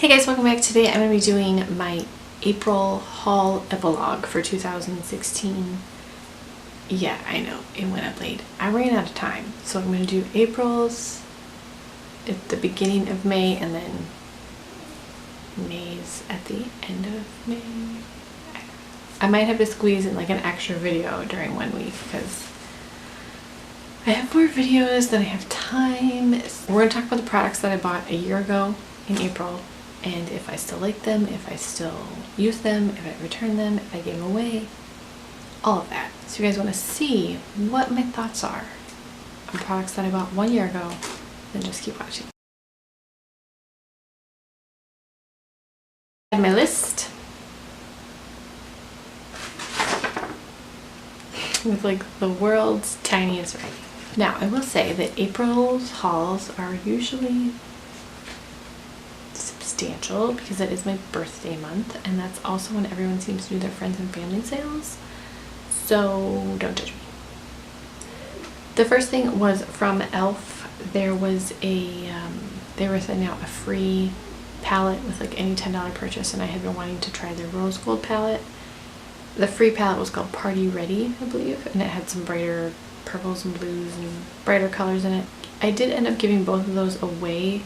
Hey guys, welcome back. Today I'm going to be doing my April haul epilogue for 2016. Yeah, I know, it went up late. I ran out of time, so I'm going to do April's at the beginning of May and then May's at the end of May. I might have to squeeze in like an extra video during 1 week because I have more videos than I have time. We're going to talk about the products that I bought a year ago in April, and if I still like them, if I still use them, if I return them, if I gave them away, all of that. So you guys want to see what my thoughts are on products that I bought 1 year ago, then just keep watching. I have my list with like the world's tiniest writing. Now I will say that April's hauls are usually substantial because it is my birthday month, and that's also when everyone seems to do their friends and family sales, so don't judge me. The first thing was from e.l.f. There was a they were sending out a free palette with like any $10 purchase, and I had been wanting to try their rose gold palette. The free palette was called Party Ready, I believe, and it had some brighter purples and blues and brighter colors in it. I did end up giving both of those away.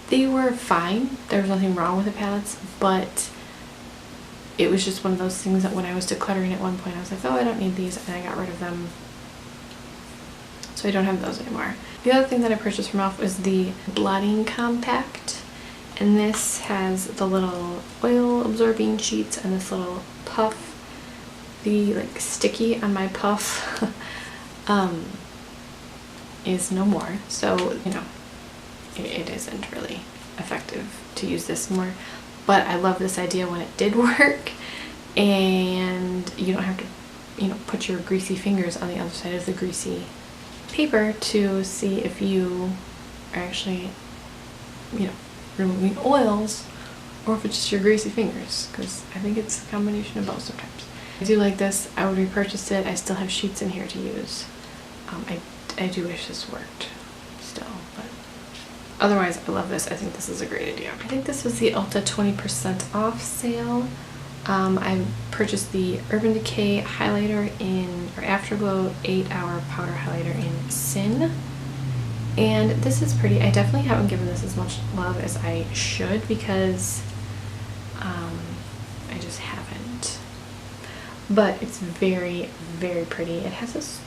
They were fine. There was nothing wrong with the palettes, but it was just one of those things that when I was decluttering at one point, I was like, oh, I don't need these, and I got rid of them. So I don't have those anymore. The other thing that I purchased from e.l.f. was the Blotting Compact, and this has the little oil absorbing sheets and this little puff. The like sticky on my puff is no more, so you know it isn't really effective to use this more, but I love this idea when it did work and you don't have to, you know, put your greasy fingers on the other side of the greasy paper to see if you are actually, you know, removing oils or if it's just your greasy fingers, because I think it's a combination of both sometimes. I do like this. I would repurchase it. I still have sheets in here to use. I do wish this worked still, but otherwise I love this. I think this is a great idea. I think this was the Ulta 20% off sale. I purchased the Urban Decay highlighter in, or Afterglow 8-hour powder highlighter in Sin. And this is pretty. I definitely haven't given this as much love as I should because I just haven't. But it's very, very pretty. It has this,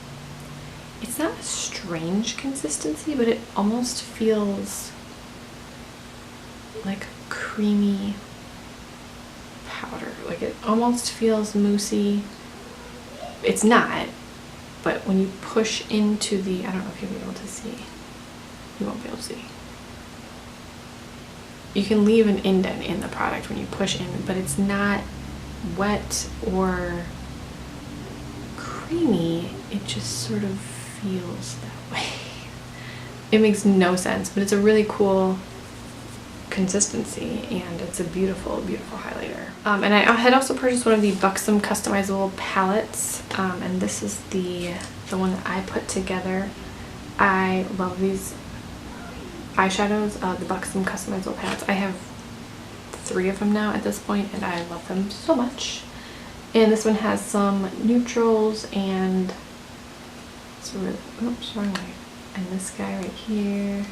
it's not a strange consistency, but it almost feels like creamy powder. Like it almost feels moussey. It's not, but when you push into the, I don't know if you'll be able to see. You won't be able to see. You can leave an indent in the product when you push in, but it's not wet or creamy. It just sort of feels that way. It makes no sense, but it's a really cool consistency and it's a beautiful, beautiful highlighter. And I had also purchased one of the Buxom Customizable palettes, and this is the one that I put together. I love these eyeshadows, the Buxom Customizable palettes. I have 3 of them now at this point, and I love them so much. And this one has some neutrals and it's really, oops, wrong way. And this guy right here.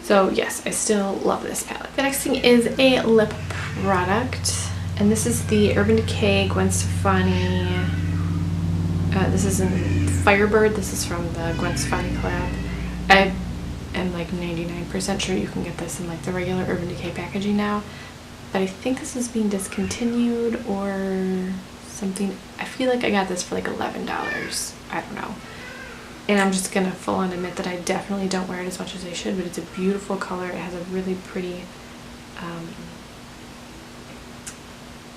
So yes, I still love this palette. The next thing is a lip product, and this is the Urban Decay Gwen Stefani. This is in Firebird. This is from the Gwen Stefani collab. I am like 99% sure you can get this in like the regular Urban Decay packaging now, but I think this is being discontinued or something. I feel like I got this for like $11. I don't know. And I'm just gonna full on admit that I definitely don't wear it as much as I should, but it's a beautiful color. It has a really pretty,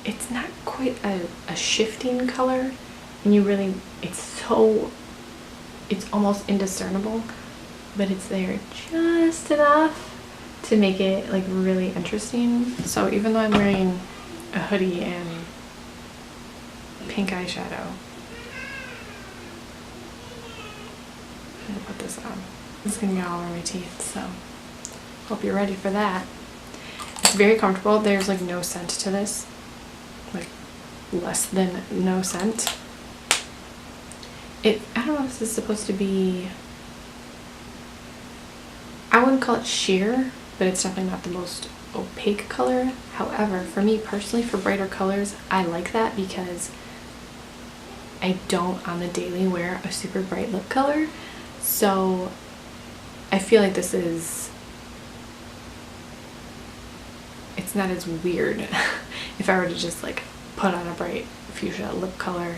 it's not quite a shifting color, and you really, it's almost indiscernible, but it's there just enough to make it like really interesting. So even though I'm wearing a hoodie and pink eyeshadow, I'm gonna put this on. It's gonna get all over my teeth, so hope you're ready for that. It's very comfortable. There's like no scent to this, like less than no scent. I don't know if this is supposed to be, I wouldn't call it sheer, but it's definitely not the most opaque color. However, for me personally, for brighter colors, I like that because I don't on the daily wear a super bright lip color. So I feel like this is, it's not as weird if I were to just like put on a bright fuchsia lip color,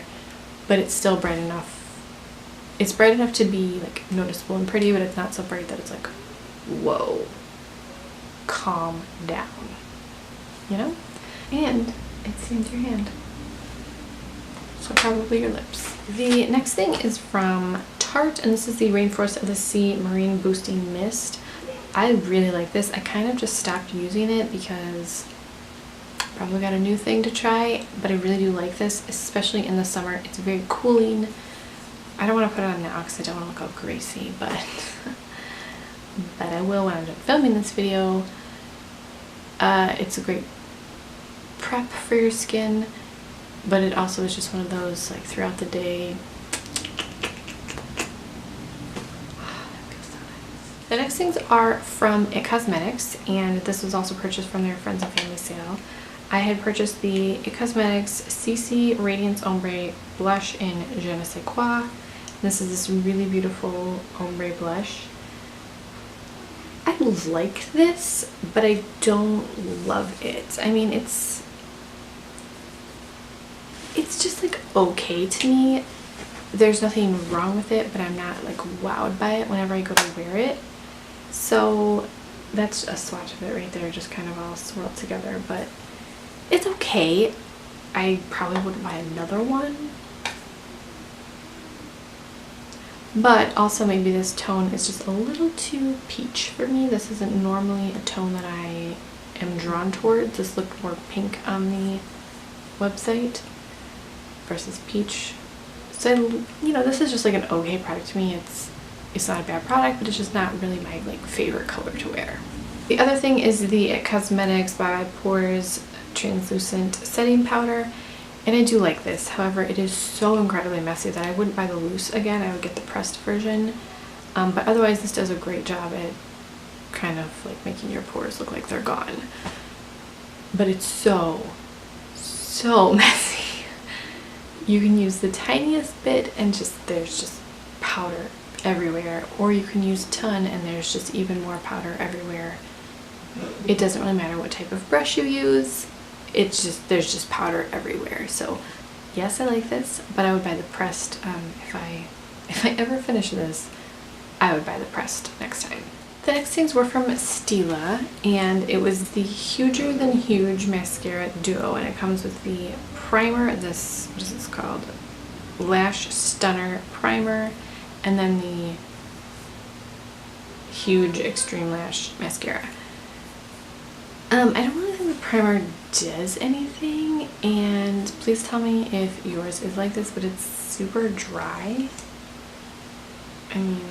but it's still bright enough. It's bright enough to be like noticeable and pretty, but it's not so bright that it's like, whoa, calm down, you know? And it stains your hand, so probably your lips. The next thing is from Tarte, and this is the Rainforest of the Sea Marine Boosting Mist. I really like this. I kind of just stopped using it because I probably got a new thing to try, but I really do like this, especially in the summer. It's very cooling. I don't want to put it on now because I don't want to look all greasy, but I will when I'm done filming this video. It's a great prep for your skin, but it also is just one of those like throughout the day. The next things are from It Cosmetics, and this was also purchased from their Friends and Family sale. I had purchased the It Cosmetics CC Radiance Ombre Blush in Je ne sais quoi. This is this really beautiful ombre blush. I like this, but I don't love it. I mean, it's just like okay to me. There's nothing wrong with it, but I'm not like wowed by it whenever I go to wear it. So that's a swatch of it right there, just kind of all swirled together, but it's okay. I probably wouldn't buy another one. But also maybe this tone is just a little too peach for me. This isn't normally a tone that I am drawn towards. This looked more pink on the website versus peach. So, you know, this is just like an okay product to me. It's not a bad product, but it's just not really my like favorite color to wear. The other thing is the It Cosmetics by Pores Translucent Setting Powder. And I do like this. However, it is so incredibly messy that I wouldn't buy the loose again. I would get the pressed version. But otherwise, this does a great job at kind of like making your pores look like they're gone. But it's so messy. You can use the tiniest bit and there's just powder everywhere. Or you can use a ton and there's just even more powder everywhere. It doesn't really matter what type of brush you use. There's just powder everywhere. So yes, I like this, but I would buy the pressed. If I ever finish this, I would buy the pressed next time. The next things were from Stila, and it was the Huger Than Huge Mascara Duo, and it comes with the primer, this, what is this called? Lash Stunner Primer, and then the Huge Extreme Lash Mascara. I don't really think the primer does anything, and please tell me if yours is like this, but it's super dry. I mean,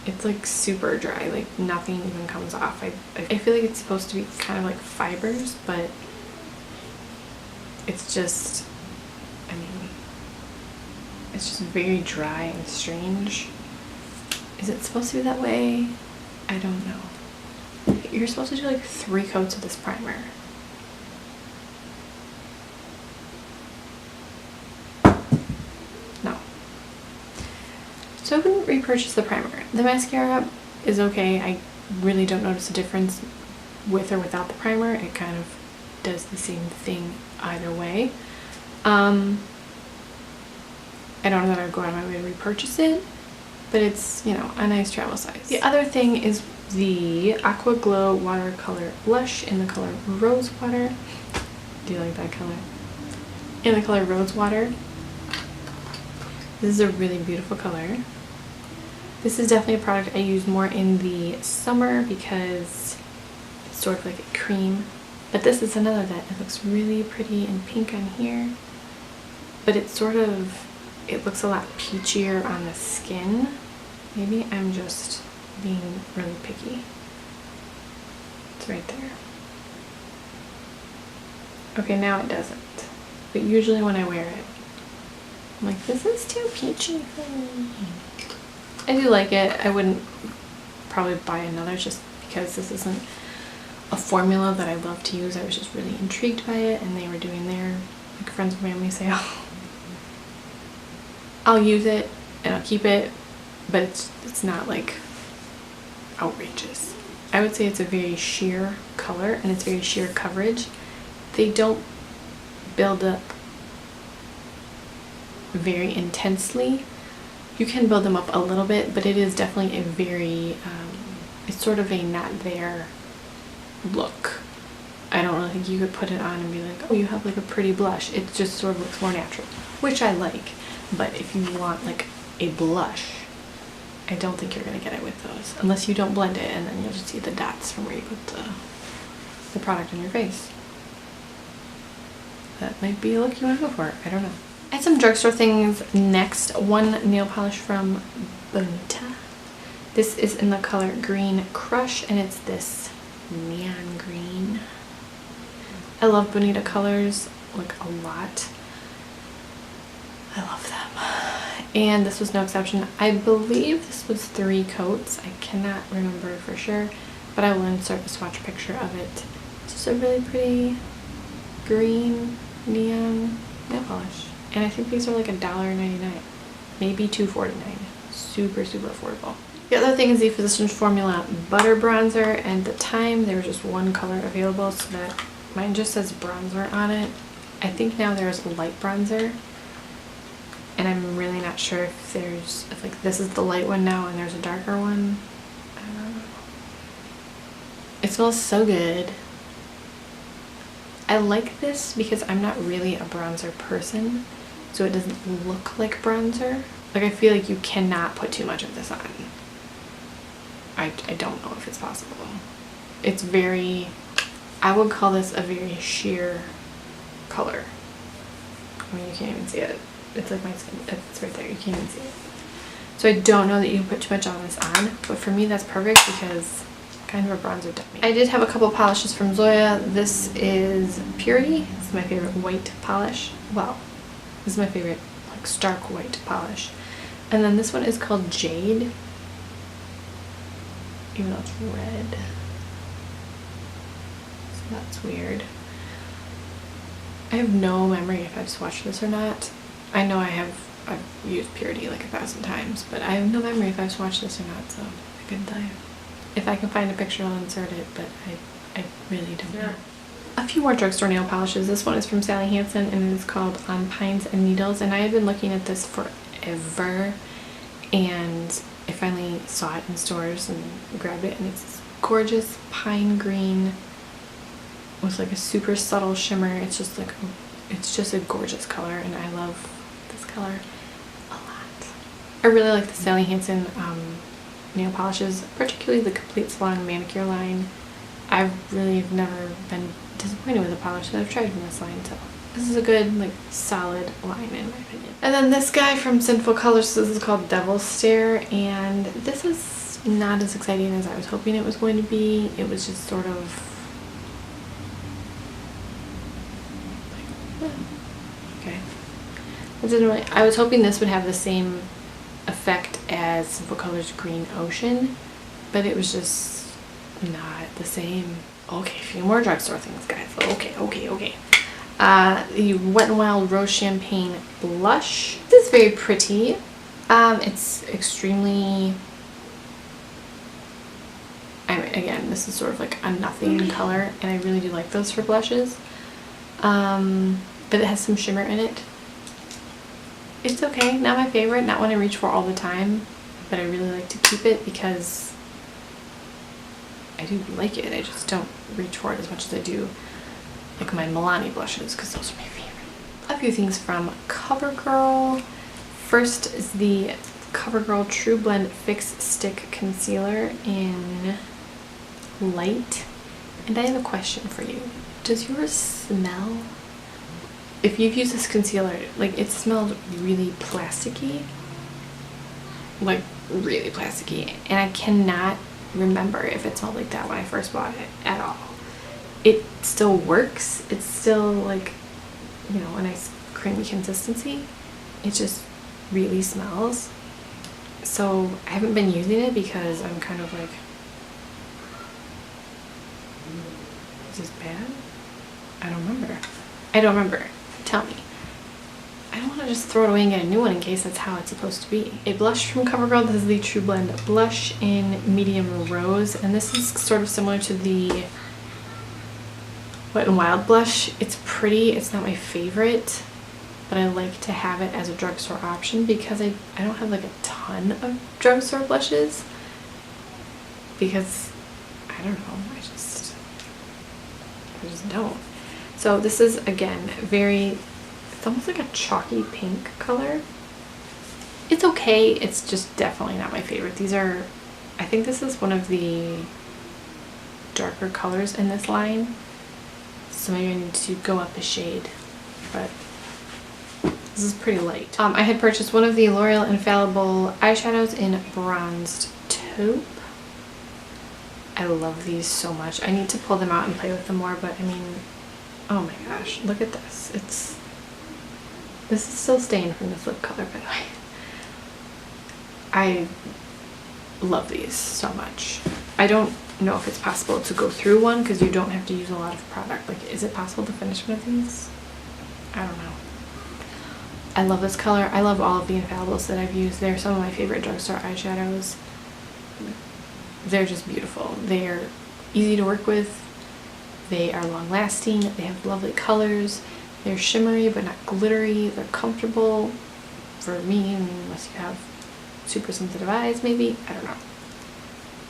it's like super dry, like nothing even comes off. I feel like it's supposed to be kind of like fibers, but it's just, I mean, it's just very dry and strange. Is it supposed to be that way? I don't know. You're supposed to do like 3 coats of this primer. No. So I wouldn't repurchase the primer. The mascara is okay. I really don't notice a difference with or without the primer. It kind of does the same thing either way. I don't know that I would go out of my way to repurchase it, but it's, you know, a nice travel size. The other thing is the Aquaglow Watercolor Blush in the color Rosewater. Do you like that color? In the color Rosewater. This is a really beautiful color. This is definitely a product I use more in the summer because it's sort of like a cream. But this is another that it looks really pretty and pink on here. But it's sort of, it looks a lot peachier on the skin. Maybe I'm just being really picky. It's right there. Okay, now it doesn't. But usually when I wear it, I'm like, this is too peachy for me. I do like it. I wouldn't probably buy another just because this isn't a formula that I love to use. I was just really intrigued by it, and they were doing their like friends and family sale. I'll use it and I'll keep it, but it's not like outrageous. I would say it's a very sheer color and it's very sheer coverage. They don't build up very intensely. You can build them up a little bit, but it is definitely a very it's sort of a not there look. I don't really think you could put it on and be like, oh, you have like a pretty blush. It just sort of looks more natural, which I like. But if you want like a blush, I don't think you're gonna get it with those unless you don't blend it, and then you'll just see the dots from where you put the product on your face. That might be a look you want to go for. I don't know. I had some drugstore things next. One nail polish from Bonita. This is in the color Green Crush, and it's this neon green. I love Bonita colors like a lot. I love them. And this was no exception. I believe this was 3 coats. I cannot remember for sure, but I will insert a swatch picture of it. It's just a really pretty green neon nail polish. And I think these are like $1.99, maybe $2.49. Super, super affordable. The other thing is the Physicians Formula Butter Bronzer, and at the time there was just one color available, so that mine just says bronzer on it. I think now there's light bronzer, and I'm really not sure if like this is the light one now and there's a darker one. I don't know. It smells so good. I like this because I'm not really a bronzer person, so it doesn't look like bronzer. Like, I feel like you cannot put too much of this on. I don't know if it's possible. It's very, I would call this a very sheer color. I mean, you can't even see it. It's like my skin. It's right there. You can't even see it. So I don't know that you can put too much on this on, but for me that's perfect because kind of a bronzer dummy. I did have a couple polishes from Zoya. This is Purity. This is my favorite white polish. Wow. This is my favorite like stark white polish. And then this one is called Jade. Even though it's red. So that's weird. I have no memory if I've swatched this or not. I know I've used Purity like 1,000 times, but I have no memory if I've swatched this or not, so I couldn't tell you. If I can find a picture, I'll insert it, but I really don't know. A few more drugstore nail polishes. This one is from Sally Hansen, and it is called On Pines and Needles, and I have been looking at this forever, and I finally saw it in stores and grabbed it, and it's this gorgeous pine green with like a super subtle shimmer. It's just like, it's just a gorgeous color, and I love this color a lot. I really like the Sally Hansen nail polishes, particularly the Complete Salon manicure line. I've really never been disappointed with the polish that I've tried from this line, so this is a good, like, solid line in my opinion. And then this guy from Sinful Colors, this is called Devil's Stare, and this is not as exciting as I was hoping it was going to be. It was just sort of like, okay. It didn't really, I was hoping this would have the same effect as Sinful Colors Green Ocean, but it was just not the same. Okay, a few more drugstore things, guys. Okay. The Wet n Wild Rose Champagne Blush. This is very pretty. It's extremely, again, this is sort of like a nothing color, and I really do like those for blushes. But it has some shimmer in it. It's okay, not my favorite, not one I reach for all the time, but I really like to keep it because I do like it. I just don't reach for it as much as I do like my Milani blushes, because those are my favorite. A few things from CoverGirl. First is the CoverGirl TruBlend Fix Stick Concealer in Light. And I have a question for you. Does yours smell? If you've used this concealer, like, it smells really plasticky. like really plasticky, and I cannot remember if it smelled like that when I first bought it at all. It still works. It's still like, you know, a nice creamy consistency. It just really smells. So I haven't been using it because I'm kind of like, is this bad? I don't remember. I don't remember. Tell me. I don't want to just throw it away and get a new one in case that's how it's supposed to be. A blush from CoverGirl. This is the TruBlend blush in medium rose, and this is sort of similar to the Wet n Wild blush. It's pretty. It's not my favorite, but I like to have it as a drugstore option because I don't have like a ton of drugstore blushes because I don't know. I just don't. So this is, again, very, it's almost like a chalky pink color. It's okay. It's just definitely not my favorite. These are, I think this is one of the darker colors in this line. So maybe I need to go up a shade, but this is pretty light. I had purchased one of the L'Oreal Infallible eyeshadows in Bronzed Taupe. I love these so much. I need to pull them out and play with them more, but I mean, oh my gosh, look at this. This is still staying from this lip color, by the way. I love these so much. I don't know if it's possible to go through one because you don't have to use a lot of product. Like, is it possible to finish one of these? I don't know. I love this color. I love all of the Infallibles that I've used. They're some of my favorite drugstore eyeshadows. They're just beautiful. They're easy to work with. They are long lasting. They have lovely colors. They're shimmery but not glittery. They're comfortable for me, unless you have super sensitive eyes maybe. I don't know.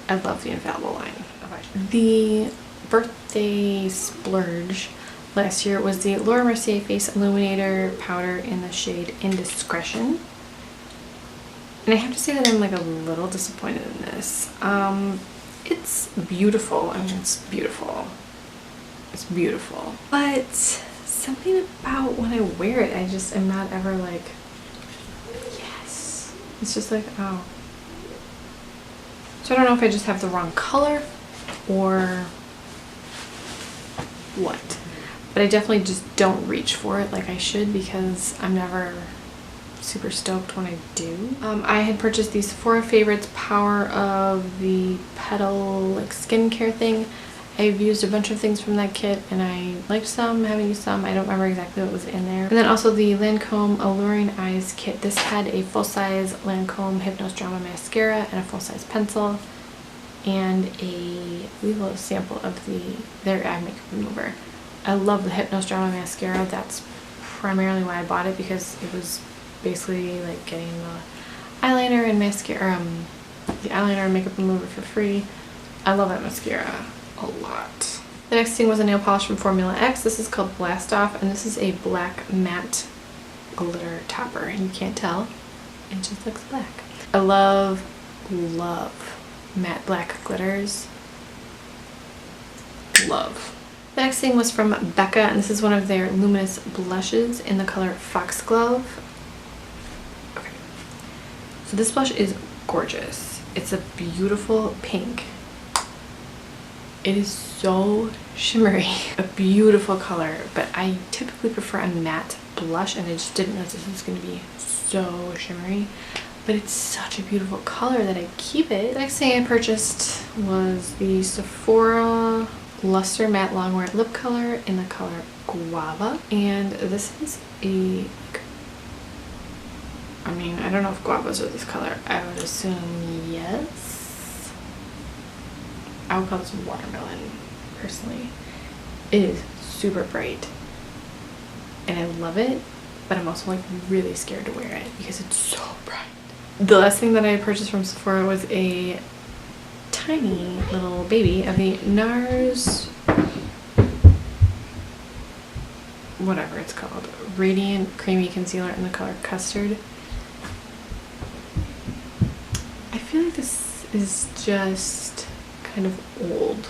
I love the Infallible line of eyeshadow. The birthday splurge last year was the Laura Mercier Face Illuminator Powder in the shade Indiscretion. And I have to say that I'm like a little disappointed in this. It's beautiful. I mean, it's beautiful. It's beautiful. But something about when I wear it, I just am not ever like, yes. It's just like, oh. So I don't know if I just have the wrong color or what. But I definitely just don't reach for it like I should because I'm never super stoked when I do. I had purchased the Sephora Favorites Power of the Petal like skincare thing. I've used a bunch of things from that kit and I liked some, haven't used some. I don't remember exactly what was in there. And then also the Lancome Alluring Eyes kit. This had a full-size Lancome Hypnose Drama mascara and a full-size pencil and a little sample of their eye makeup remover. I love the Hypnose Drama mascara. That's primarily why I bought it, because it was basically like getting the eyeliner and mascara, the eyeliner and makeup remover for free. I love that mascara a lot. The next thing was a nail polish from Formula X. This is called Blast Off, and this is a black matte glitter topper, and you can't tell, it just looks black. I love matte black glitters. Love. The next thing was from Becca, and this is one of their luminous blushes in the color Foxglove. Okay. So this blush is gorgeous. It's a beautiful pink. It is so shimmery. A beautiful color, but I typically prefer a matte blush, and I just didn't know this was going to be so shimmery. But it's such a beautiful color that I keep it. The next thing I purchased was the Sephora Luster Matte Longwear Lip Color in the color Guava. And this is a, I mean, I don't know if guavas are this color. I would assume yes. I would call this watermelon, personally. It is super bright. And I love it, but I'm also like really scared to wear it because it's so bright. The last thing that I purchased from Sephora was a tiny little baby of the NARS, whatever it's called, Radiant Creamy Concealer in the color Custard. I feel like this is just kind of old.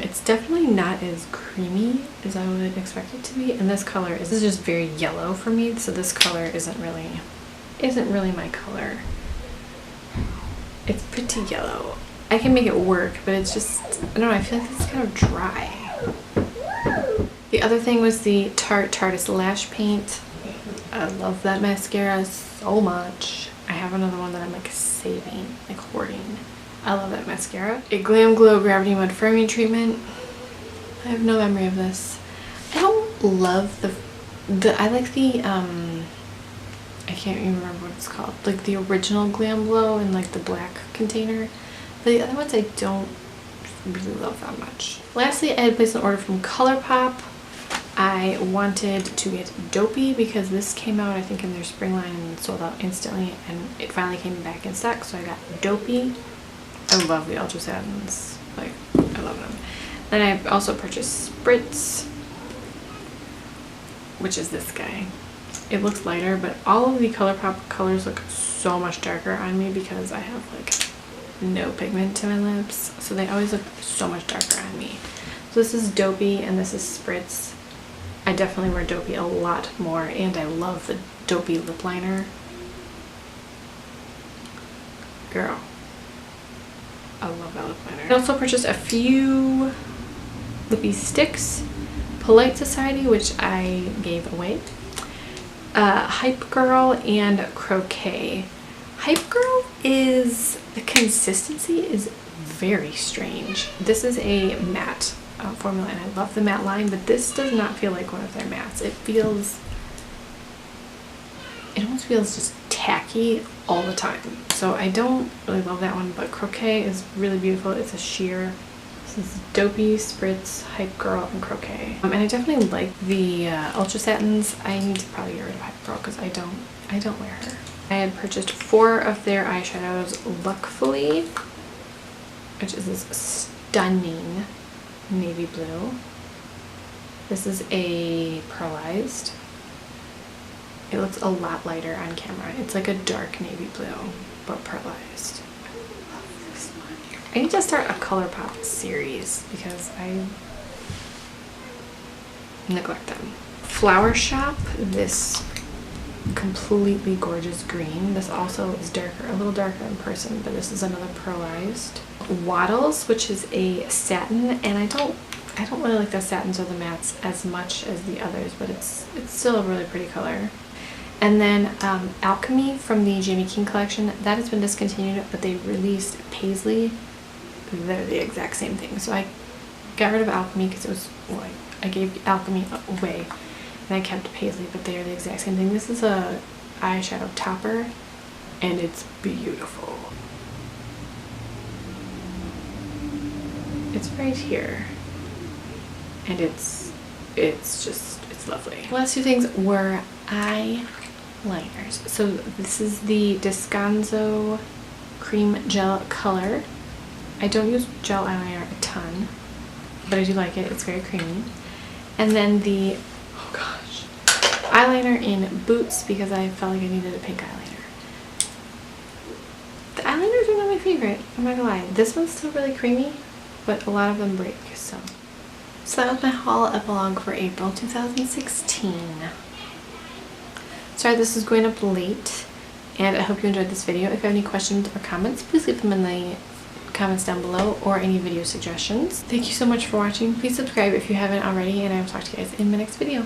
It's definitely not as creamy as I would expect it to be, and this is just very yellow for me, so this color isn't really my color. It's pretty yellow. I can make it work, but it's just, I don't know, I feel like it's kind of dry. The other thing was the Tarte Lash Paint. I love that mascara so much. I have another one that I'm like saving, like hoarding. I love that mascara. A Glam Glow Gravity Mud Firming Treatment. I have no memory of this. I don't love I like the, I can't even remember what it's called. Like the original Glam Glow in like the black container. But the other ones I don't really love that much. Lastly, I had placed an order from ColourPop. I wanted to get Dopey because this came out I think in their spring line and sold out instantly, and it finally came back in stock, so I got Dopey. I love the Ultra Satins, like I love them. Then I also purchased Spritz, which is this guy. It looks lighter, but all of the ColourPop colors look so much darker on me because I have like no pigment to my lips, so they always look so much darker on me. So this is Dopey and this is Spritz. I definitely wear Dopey a lot more, and I love the Dopey lip liner. Girl, I love that lip liner. I also purchased a few lippy sticks. Polite Society, which I gave away. Hype Girl and Croquet. Hype Girl is, the consistency is very strange. This is a matte formula, and I love the matte line, but this does not feel like one of their mattes. It almost feels just tacky all the time. So I don't really love that one, but Croquet is really beautiful. It's a sheer. This is Dopey, Spritz, Hype Girl, and Croquet. And I definitely like the Ultra Satins. I need to probably get rid of Hype Girl because I don't wear her. I had purchased 4 of their eyeshadows, Luckfully, which is this stunning navy blue. This is a pearlized. It looks a lot lighter on camera. It's like a dark navy blue, but pearlized. I love this one. I need to start a ColourPop series because I neglect them. Flower Shop, this completely gorgeous green. This also is darker, a little darker in person, but this is another pearlized. Waddles, which is a satin, and I don't really like the satins or the mattes as much as the others, but it's still a really pretty color. And then Alchemy from the Jamie King collection, that has been discontinued, but they released Paisley. They're the exact same thing. So I got rid of Alchemy because it was, well, I gave Alchemy away and I kept Paisley, but they are the exact same thing. This is a eyeshadow topper and it's beautiful. It's right here and it's lovely. The last 2 things were eyeliners. So this is the Descanso Cream Gel Color. I don't use gel eyeliner a ton, but I do like it. It's very creamy. And then the, oh gosh, eyeliner in Boots because I felt like I needed a pink eyeliner. The eyeliners are not my favorite, I'm not gonna lie. This one's still really creamy, but a lot of them break, so that was my haul epilogue for April 2016. Sorry this is going up late, and I hope you enjoyed this video. If you have any questions or comments, please leave them in the comments down below, or any video suggestions. Thank you so much for watching. Please subscribe if you haven't already, and I will talk to you guys in my next video.